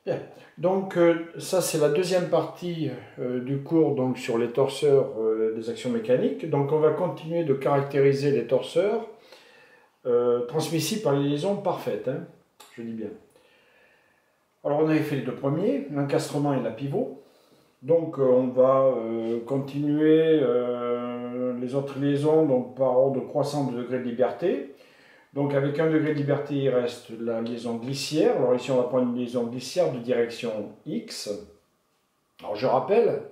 Bien. Donc ça c'est la deuxième partie du cours donc, sur les torseurs des actions mécaniques. Donc on va continuer de caractériser les torseurs transmissibles par les liaisons parfaites. Hein, je dis bien. Alors on avait fait les deux premiers, l'encastrement et la pivot. Donc on va continuer les autres liaisons donc, par ordre croissant de degré de liberté. Donc avec 1 degré de liberté, il reste la liaison glissière. Alors ici, on va prendre une liaison glissière de direction X. Alors je rappelle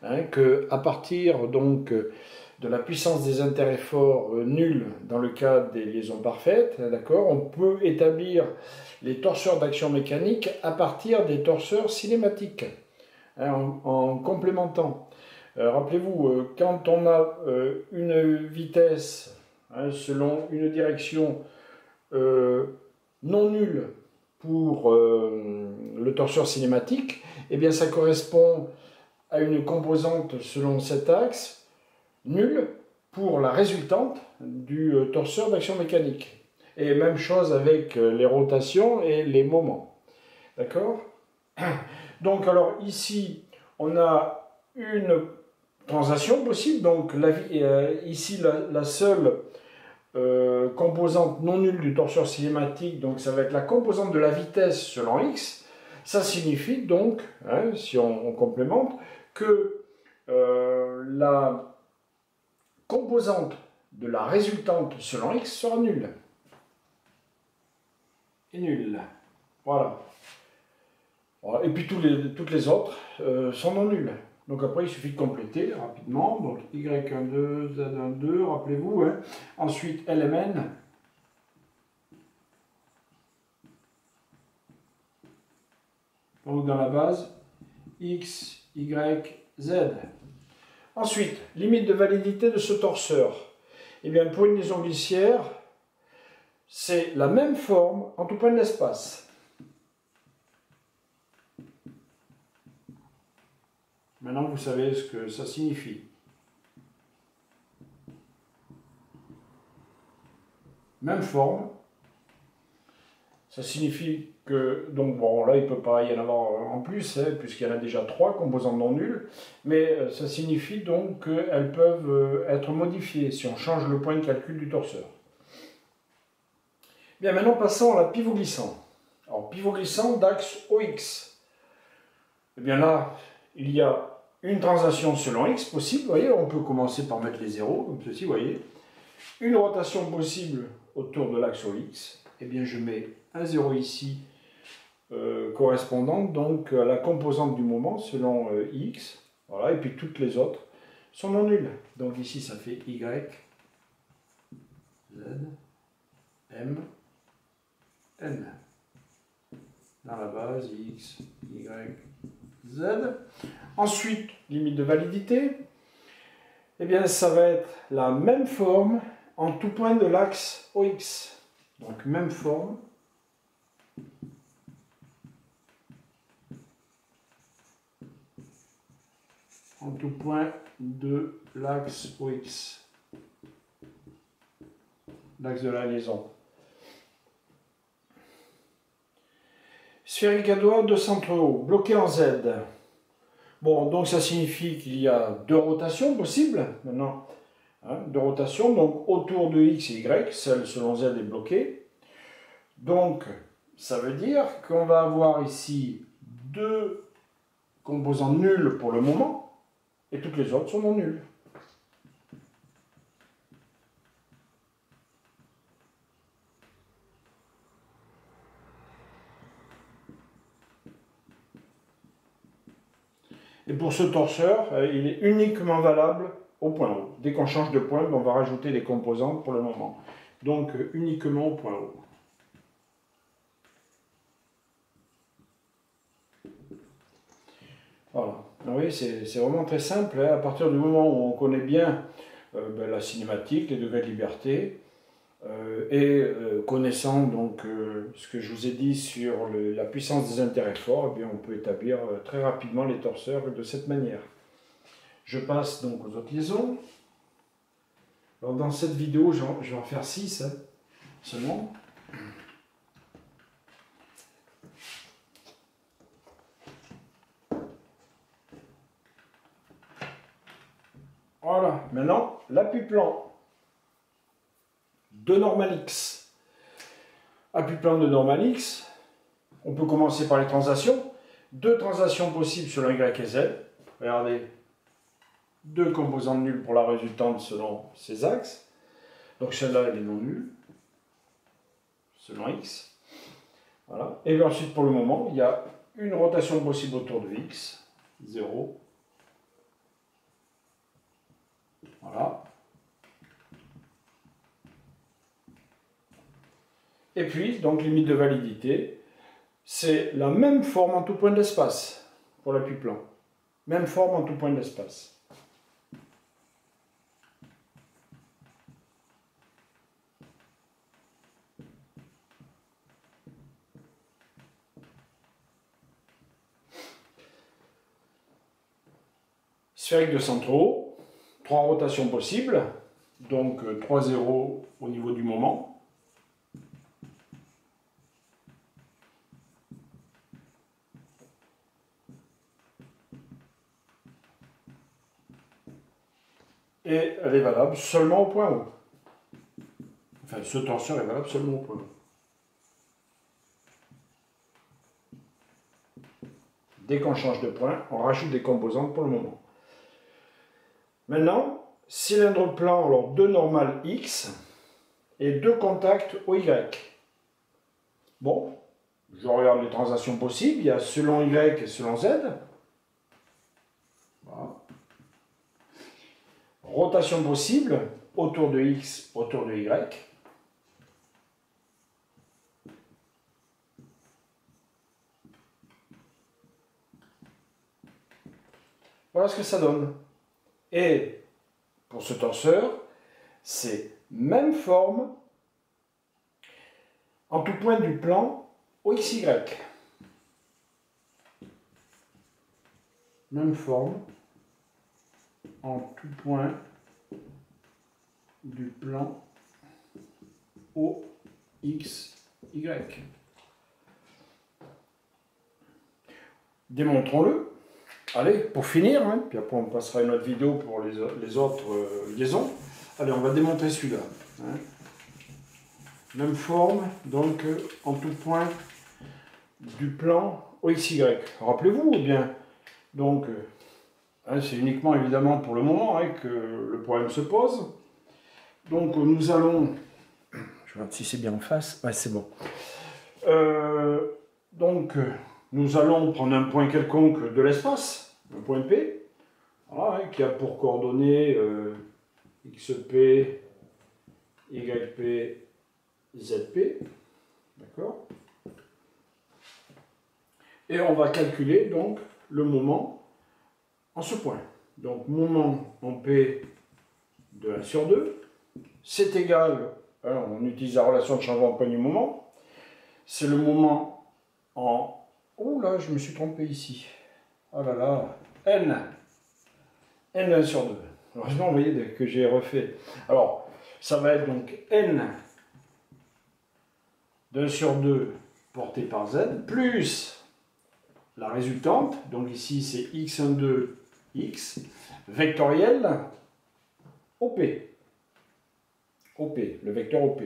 hein, qu'à partir donc, de la puissance des intérêts forts nuls dans le cas des liaisons parfaites, d'accord, on peut établir les torseurs d'action mécanique à partir des torseurs cinématiques, hein, en complémentant. Rappelez-vous, quand on a une vitesse hein, selon une direction non nulle pour le torseur cinématique, eh bien ça correspond à une composante selon cet axe nulle pour la résultante du torseur d'action mécanique. Et même chose avec les rotations et les moments. D'accord? Donc alors ici, on a une translation possible. Donc ici, la seule composante non nulle du torseur cinématique, donc ça va être la composante de la vitesse selon x. Ça signifie donc, hein, si on complémente, que la composante de la résultante selon x sera nulle. Et nulle. Voilà. Et puis toutes les autres sont non nulles. Donc après, il suffit de compléter rapidement. Donc Y12, Z12, rappelez-vous. Hein. Ensuite, LMN. Donc dans la base, X, Y, Z. Ensuite, limite de validité de ce torseur. Eh bien, pour une liaison glissière, c'est la même forme en tout point de l'espace. Maintenant, vous savez ce que ça signifie. Même forme. Ça signifie que, donc bon, là, il ne peut pas y en avoir en plus, hein, puisqu'il y en a déjà 3 composantes non nulles, mais ça signifie donc qu'elles peuvent être modifiées si on change le point de calcul du torseur. Bien, maintenant, passons à la pivot glissant. Alors, pivot glissant d'axe OX. Eh bien là, il y a une translation selon x possible, vous voyez, on peut commencer par mettre les zéros, comme ceci, vous voyez. Une rotation possible autour de l'axe OX, eh bien je mets un 0 ici, correspondant donc à la composante du moment selon x, voilà, et puis toutes les autres sont non nulles. Donc ici ça fait y, z, m, n. Dans la base, x, y, z. Ensuite, limite de validité, eh bien ça va être la même forme en tout point de l'axe OX. Donc même forme. En tout point de l'axe OX. L'axe de la liaison. Sphérique à doigt de centre haut, bloqué en Z. Bon, donc ça signifie qu'il y a 2 rotations possibles, maintenant. Hein, 2 rotations, donc autour de X et Y, celle selon Z est bloquée. Donc, ça veut dire qu'on va avoir ici 2 composants nuls pour le moment, et toutes les autres sont non nulles. Et pour ce torseur, il est uniquement valable au point haut. Dès qu'on change de point, on va rajouter des composantes pour le moment. Donc uniquement au point haut. Voilà. Vous voyez, c'est vraiment très simple. Hein. À partir du moment où on connaît bien la cinématique, les degrés de liberté, connaissant donc ce que je vous ai dit sur la puissance des intérêts forts, eh bien, on peut établir très rapidement les torseurs de cette manière. Je passe donc aux autres liaisons. Alors dans cette vidéo, je vais en faire 6 hein, seulement. Voilà, maintenant, l'appui-plan de normal X. Appui-plan de normal X, on peut commencer par les translations. Deux translations possibles selon Y et Z. Regardez, deux composantes nulles pour la résultante selon ces axes. Donc celle-là, elle est non nulle, selon X. Voilà. Et puis ensuite, pour le moment, il y a une rotation possible autour de X, 0. Voilà. Et puis, donc, limite de validité, c'est la même forme en tout point de l'espace pour l'appui-plan. Même forme en tout point de l'espace. Sphérique de centraux, 3 rotations possibles, donc 3 zéros au niveau du moment. Et elle est valable seulement au point haut. Enfin, ce torseur est valable seulement au point haut. Dès qu'on change de point, on rajoute des composantes pour le moment. Maintenant, cylindre plan, alors 2 normales X et 2 contacts OY. Bon, je regarde les translations possibles. Il y a selon Y et selon Z. Voilà. Rotation possible autour de X, autour de Y. Voilà ce que ça donne. Et pour ce torseur, c'est même forme en tout point du plan OXY. Même forme en tout point du plan OXY. Démontrons-le. Allez, pour finir, hein, puis après on passera à une autre vidéo pour les autres liaisons. Allez, on va démontrer celui-là. Hein. Même forme, donc en tout point du plan OXY. Rappelez-vous, ou bien, donc, hein, c'est uniquement évidemment pour le moment hein, que le problème se pose. Donc nous allons, je regarde si c'est bien en face, ouais c'est bon. Nous allons prendre un point quelconque de l'espace, un point P, voilà, hein, qui a pour coordonnées XP, YP, ZP, d'accord. Et on va calculer donc le moment en ce point. Donc moment en P de 1 sur 2, c'est égal, alors on utilise la relation de changement de point du moment, c'est le moment en... Oh là, je me suis trompé ici. Oh là là, N. N1 sur 2. Heureusement, vous voyez que j'ai refait. Alors, ça va être donc N d'1 sur 2 porté par Z, plus la résultante, donc ici c'est x12, x, vectoriel, OP. OP, le vecteur OP.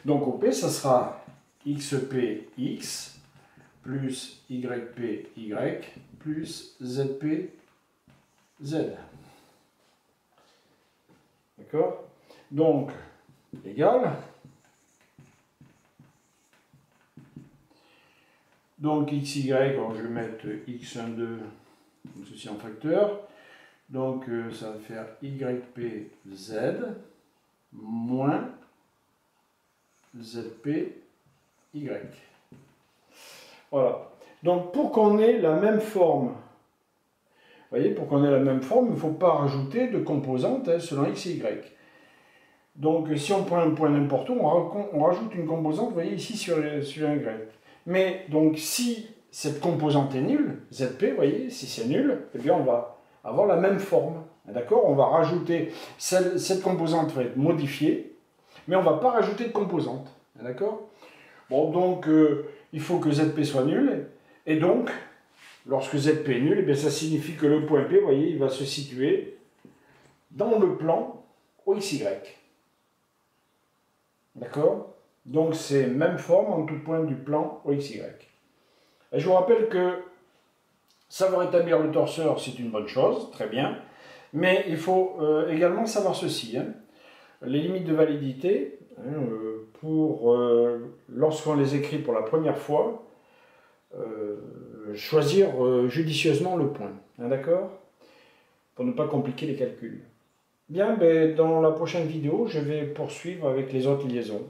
Donc OP, ça sera XP, X, plus YP, Y, plus ZP, Z. D'accord? Donc, égal. Donc XY, alors je vais mettre x12, comme ceci en facteur. Donc ça va faire YP, Z, moins ZP, Y. Voilà. Donc pour qu'on ait la même forme, vous voyez, pour qu'on ait la même forme, il ne faut pas rajouter de composantes hein, selon x et y. Donc si on prend un point n'importe où, on rajoute une composante, vous voyez, ici sur un y. Mais donc si cette composante est nulle, ZP, vous voyez, si c'est nul, eh bien on va avoir la même forme. D'accord? On va rajouter, cette composante va être modifiée, mais on ne va pas rajouter de composante. D'accord? Bon, donc il faut que ZP soit nul, et donc, lorsque ZP est nul, eh bien, ça signifie que le point P, vous voyez, il va se situer dans le plan OXY. D'accord? Donc c'est même forme en tout point du plan OXY. Et je vous rappelle que savoir établir le torseur, c'est une bonne chose, très bien. Mais il faut également savoir ceci, hein, les limites de validité, hein, pour lorsqu'on les écrit pour la première fois, choisir judicieusement le point, hein, d'accord? Pour ne pas compliquer les calculs. Bien, ben, dans la prochaine vidéo, je vais poursuivre avec les autres liaisons.